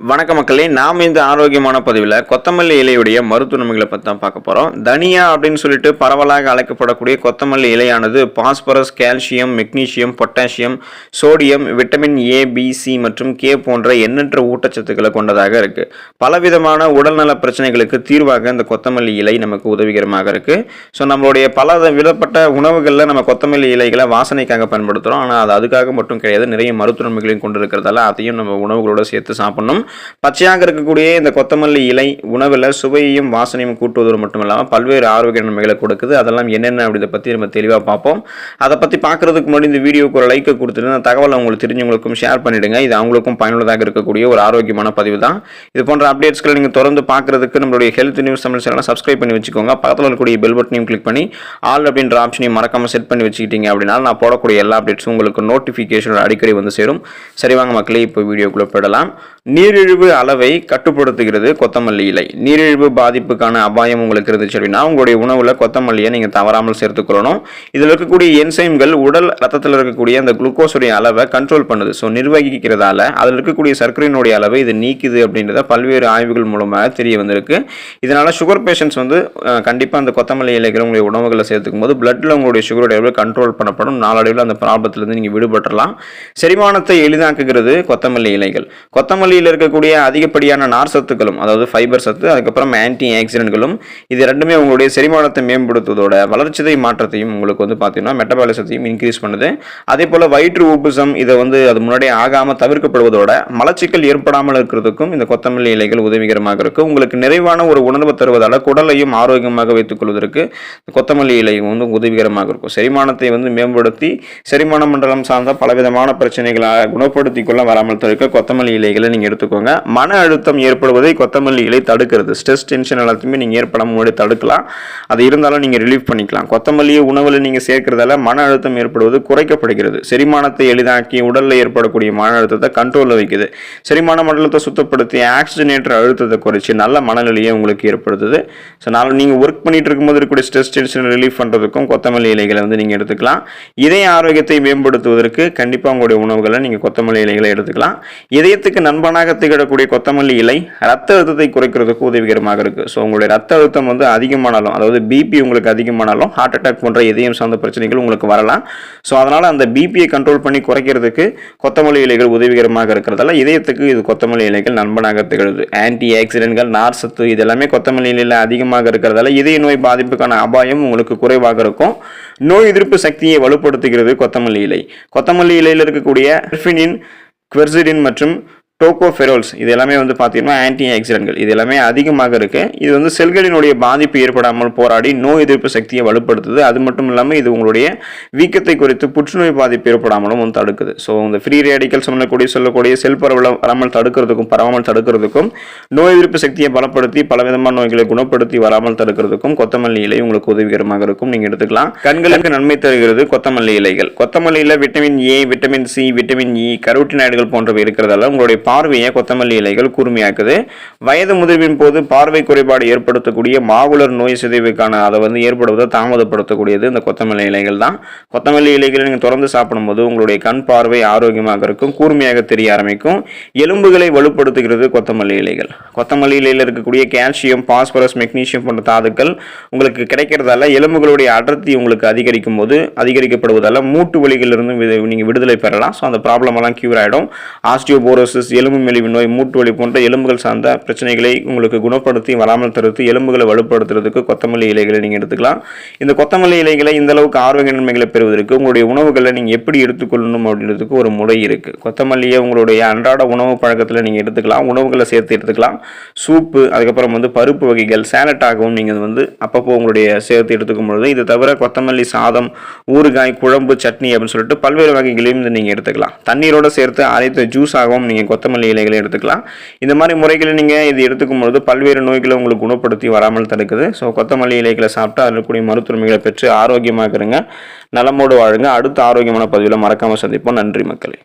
வணக்க மக்களே, நாம் இந்த ஆரோக்கியமான பதிவில் கொத்தமல்லி இலையுடைய மருத்துவ நன்மைகளை பற்றி தான் பார்க்க போகிறோம். தனியா அப்படின்னு சொல்லிட்டு பரவலாக அழைக்கப்படக்கூடிய கொத்தமல்லி இலையானது phosphorus, calcium, magnesium, potassium, sodium, vitamin A, B, C மற்றும் கே போன்ற எண்ணற்ற ஊட்டச்சத்துக்களை கொண்டதாக இருக்குது. பலவிதமான உடல்நல பிரச்சனைகளுக்கு தீர்வாக இந்த கொத்தமல்லி இலை நமக்கு உதவிகரமாக இருக்குது. ஸோ நம்மளுடைய பல விதப்பட்ட உணவுகளில் நம்ம கொத்தமல்லி இலைகளை வாசனைக்காக பயன்படுத்துகிறோம். ஆனால் அது அதுக்காக மட்டும் கிடையாது, நிறைய மருத்துவ நன்மைகளையும் கொண்டு இருக்கிறதால அதையும் நம்ம உணவுகளோடு சேர்த்து சாப்பிடணும். பச்சையாக இருக்கக்கூடிய இந்த கொத்தமல்லி இலை உணவில் சுவையையும் வாசனையும் கூட்டுவதோடு மட்டும் இல்லாமல் பல்வேறு ஆரோக்கிய நன்மைகளை கொடுக்குது. அதெல்லாம் என்னென்ன அப்படிதை பற்றி நம்ம தெளிவாக பார்ப்போம். அதை பற்றி பார்க்குறதுக்கு முன்னாடி இந்த வீடியோக்கு ஒரு லைக்கை கொடுத்துட்டு அந்த தகவலை உங்களுக்கு தெரிஞ்சவங்களுக்கும் ஷேர் பண்ணிவிடுங்க. இது அவங்களுக்கும் பயனுள்ளதாக இருக்கக்கூடிய ஒரு ஆரோக்கியமான பதிவு தான். இது போன்ற அப்டேட்ஸ்களை நீங்கள் தொடர்ந்து பார்க்குறதுக்கு நம்மளுடைய ஹெல்த் நியூஸ் தமிழ் சேனலை சப்ஸ்கிரைப் பண்ணி வச்சுக்கோங்க. பக்கத்தில் இருக்கக்கூடிய பெல் பட்டனையும் கிளிக் பண்ணி ஆல் அப்படின்ற ஆப்ஷனையும் மறக்காமல் செட் பண்ணி வச்சுக்கிட்டீங்க அப்படின்னா நான் போடக்கூடிய எல்லா அப்டேட்ஸும் உங்களுக்கு நோட்டிஃபிகேஷன் அடிக்கடி வந்து சேரும். சரி வாங்க மக்களே, இப்போ வீடியோக்குள்ளே போயிடலாம். நீரிழிவு அளவை கட்டுப்படுத்துகிறது கொத்தமல்லி இலை. நீரிழிவு பாதிப்புக்கான அபாயம் உங்களுக்கு இருந்துச்சு அப்படின்னா உங்களுடைய உணவுல கொத்தமல்லியை நீங்க தவறாமல் சேர்த்துக்கொள்ளணும். இதில் இருக்கக்கூடிய என்சைம்கள் உடல் ரத்தத்தில் இருக்கக்கூடிய அந்த குளுக்கோஸுடைய அளவை கண்ட்ரோல் பண்ணுது. ஸோ நிர்வகிக்கிறதால அதில் இருக்கக்கூடிய சர்க்கரையினுடைய அளவை இது நீக்குது அப்படின்றத பல்வேறு ஆய்வுகள் மூலமாக தெரிய வந்திருக்கு. இதனால சுகர் பேஷண்ட்ஸ் கண்டிப்பாக அந்த கொத்தமல்லி இலைகளை உங்களுடைய உணவுகளை சேர்த்துக்கும் போது பிளட்ல உங்களுடைய சுகருடைய அளவு கண்ட்ரோல் பண்ணப்படும். நாளடைவில் அந்த ப்ராப்ளத்திலிருந்து நீங்கள் விடுபட்டுறலாம். செரிமானத்தை எளிதாக்குகிறது கொத்தமல்லி இலைகள். கொத்தமல்லியில் இருக்கக்கூடிய அதிகப்படியான நார் சத்துக்களும், அதாவது ஃபைபர் சத்து, அதுக்கப்புறம் ஆன்டி ஆக்சிடென்ட்களும், இது ரெண்டுமே உங்களுடைய செரிமானத்தை மேம்படுத்துவதோட வளர்ச்சிதை மாற்றத்தையும் உங்களுக்கு பார்த்தீங்கன்னா மெட்டபாலிசத்தையும் இன்க்ரீஸ் பண்ணுது. அதே போல் வயிற்று உப்புசம் இதை அது முன்னாடியே ஆகாமல் தவிர்க்கப்படுவதோட மலச்சிக்கல் ஏற்படாமல் இருக்கிறதுக்கும் இந்த கொத்தமல்லி இலைகள் உதவிகரமாக இருக்கும். உங்களுக்கு நிறைவான ஒரு உணர்வு தருவதால் குடலையும் ஆரோக்கியமாக வைத்துக் கொள்வதற்கு கொத்தமல்லி இலை உதவிகரமாக இருக்கும். செரிமானத்தை மேம்படுத்தி செரிமான மண்டலம் சார்ந்த பலவிதமான பிரச்சனைகளை குணப்படுத்திக் கொள்ள வராமல் தவிர்க்க கொத்தமல்லி இலைகளை நீங்கள் எடுத்துக்கோங்க. மன அழுத்தம் ஏற்படுவதை கொத்தமல்லி இலை தடுக்கிறது. ஸ்ட்ரெஸ், டென்ஷன் எல்லாத்தையுமே நீங்கள் ஏற்படாமல் முன்னாடி தடுக்கலாம். அது இருந்தாலும் நீங்கள் ரிலீஃப் பண்ணிக்கலாம். கொத்தமல்லியை உணவில் நீங்கள் சேர்க்கிறதால மன அழுத்தம் ஏற்படுவது குறைக்கப்படுகிறது. செரிமானத்தை எளிதாக்கி உடலில் ஏற்படக்கூடிய மன அழுத்தத்தை கண்ட்ரோலில் வைக்குது. செரிமான மண்டலத்தை சுத்தப்படுத்தி ஆக்சிஜனேற்ற அழுத்தத்தை குறைச்சி நல்ல மனநிலையை உங்களுக்கு ஏற்படுத்துது. ஸோ நாள் நீங்கள் ஒர்க் பண்ணிட்டு இருக்கும்போது இருக்கக்கூடிய ஸ்ட்ரெஸ், டென்ஷன் ரிலீஃப் பண்ணுறதுக்கும் கொத்தமல்லி இலைகளை நீங்கள் எடுத்துக்கலாம். இதய ஆரோக்கியத்தை மேம்படுத்துவதற்கு கண்டிப்பாக உங்களுடைய உணவுகளை நீங்கள் கொத்தமல்லி இலைகளை எடுத்துக்கலாம். இதயத்துக்கு நண்பனாக திகழக்கூடிய கொத்தமல்லி இலை ரத்த அழுத்தத்தை குறைக்கிறதுக்கு உதவிகரமாக இருக்கு. ஸோ உங்களுடைய ரத்த அழுத்தம் அதிகமானாலும், அதாவது பிபி உங்களுக்கு அதிகமானாலும் ஹார்ட் அட்டாக் போன்ற இதயம் சார்ந்த பிரச்சனைகள் உங்களுக்கு வரலாம். ஸோ அதனால அந்த பிபியை கண்ட்ரோல் பண்ணி குறைக்கிறதுக்கு கொத்தமல்லி இலைகள் உதவிகரமாக இருக்கிறதால இதயத்துக்கு இது கொத்தமல்லி இலைகள் நண்பனாக திகழுது. ஆன்டி ஆக்சிடென்ட்கள், நார் சத்து இதெல்லாமே கொத்தமல்லி இலையில் அதிகமாக இருக்கிறதால இதய நோய் பாதிப்புக்கான அபாயம் உங்களுக்கு குறைவாக இருக்கும். நோய் எதிர்ப்பு சக்தியை வலுப்படுத்துகிறது கொத்தமல்லி இலை. கொத்தமல்லி இலையில் இருக்கக்கூடிய பெர்ஃபினின், குவெர்சிடின் மற்றும் டோகோஃபெரோல்ஸ் இது எல்லாமே பார்த்தீங்கன்னா ஆன்டி ஆக்சிடென்ட்கள் இது எல்லாமே அதிகமாக இருக்கு. இது செல்களினுடைய பாதிப்பு ஏற்படாமல் போராடி நோய் எதிர்ப்பு சக்தியை வலுப்படுத்துது. அது மட்டும் இல்லாமல் இது உங்களுடைய வீக்கத்தை குறித்து புற்றுநோய் பாதிப்பு ஏற்படாமலும் தடுக்குது. ஸோ இந்த ஃப்ரீ ரேடிக்கல் சொல்லக்கூடிய செல் பரவாமல் தடுக்கிறதுக்கும் நோய் எதிர்ப்பு சக்தியை பலப்படுத்தி பலவிதமான நோய்களை குணப்படுத்தி வராமல் தடுக்கிறதுக்கும் கொத்தமல்லி இலை உங்களுக்கு உதவிகரமாக இருக்கும். நீங்க எடுத்துக்கலாம். கண்களுக்கு நன்மை தருகிறது கொத்தமல்லி இலைகள். கொத்தமல்லியில் vitamin A, vitamin C, vitamin E, கரோட்டினாய்டுகள் போன்றவை இருக்கிறதால உங்களுடைய பார்வையை கொத்தமல்லி இலைகள் கூர்மையாக்குது. வயது முதிர்வின் போது பார்வை குறைபாடு ஏற்படுத்தக்கூடிய மாகுலர் நோய் சிதைவுக்கான அதை ஏற்படுவதை தாமதப்படுத்தக்கூடியது இந்த கொத்தமல்லி இலைகள் தான். கொத்தமல்லி இலைகளை நீங்கள் தொடர்ந்து சாப்பிடும்போது உங்களுடைய கண் பார்வை ஆரோக்கியமாக இருக்கும், கூர்மையாக தெரிய ஆரம்பிக்கும். எலும்புகளை வலுப்படுத்துகிறது கொத்தமல்லி இலைகள். கொத்தமல்லி இலையில் இருக்கக்கூடிய கால்சியம், பாஸ்பரஸ், மெக்னீசியம் போன்ற தாதுக்கள் உங்களுக்கு கிடைக்கிறதால எலும்புகளுடைய அடர்த்தி உங்களுக்கு அதிகரிக்கப்படுவதால மூட்டு வலிகளிலிருந்து நீங்கள் விடுதலை பெறலாம். ஸோ அந்த ப்ராப்ளம் எல்லாம் கியூர் ஆகிடும். ஆஸ்டியோபோரோசிஸ், எலும்பு மெலிவு நோய், மூட்டு வலி போன்ற எலும்புகள் சார்ந்த பிரச்சனைகளை உங்களுக்கு குணப்படுத்தி வராமல் தடுத்து எலும்புகளை வலுப்படுத்துறதுக்கு கொத்தமல்லி இலைகளை நீங்கள் எடுத்துக்கலாம். இந்த கொத்தமல்லி இலைகளை இந்த அளவுக்கு ஆரோக்கிய நன்மைகளை பெறுவதற்கு உங்களுடைய உணவுகளை நீங்கள் எப்படி எடுத்துக்கொள்ளணும் அப்படின்றதுக்கு ஒரு முறை இருக்குது. கொத்தமல்லியை உங்களுடைய அன்றாட உணவு பழக்கத்தில் நீங்கள் எடுத்துக்கலாம். உணவுகளை சேர்த்து எடுத்துக்கலாம். சூப்பு, அதுக்கப்புறம் பருப்பு வகைகள், சேலட்டாகவும் நீங்கள் அப்பப்போ உங்களுடைய சேர்த்து எடுத்துக்கும் பொழுது, இது தவிர கொத்தமல்லி சாதம், ஊறுகாய், குழம்பு, சட்னி அப்படின்னு சொல்லிட்டு பல்வேறு வகைகளையும் நீங்கள் எடுத்துக்கலாம். தண்ணீரோட சேர்த்து அரைத்த ஜூஸ் ஆகவும் நீங்கள் கொத்தமல்லி இலைகளை எடுத்துக்கலாம். இந்த மாதிரி முறைகளை நீங்கள் இது எடுத்துக்கும் பொழுது பல்வேறு நோய்களை உங்களுக்கு குணப்படுத்தி வராமல் தடுக்குது. ஸோ கொத்தமல்லி இலைகளை சாப்பிட்டு அதில் கூடிய மருத்துவமைகளை பெற்று ஆரோக்கியமாக இருங்க, நலமோடு வாழுங்க. அடுத்த ஆரோக்கியமான பதிவில் மறக்காமல் சந்திப்போம். நன்றி மக்களே.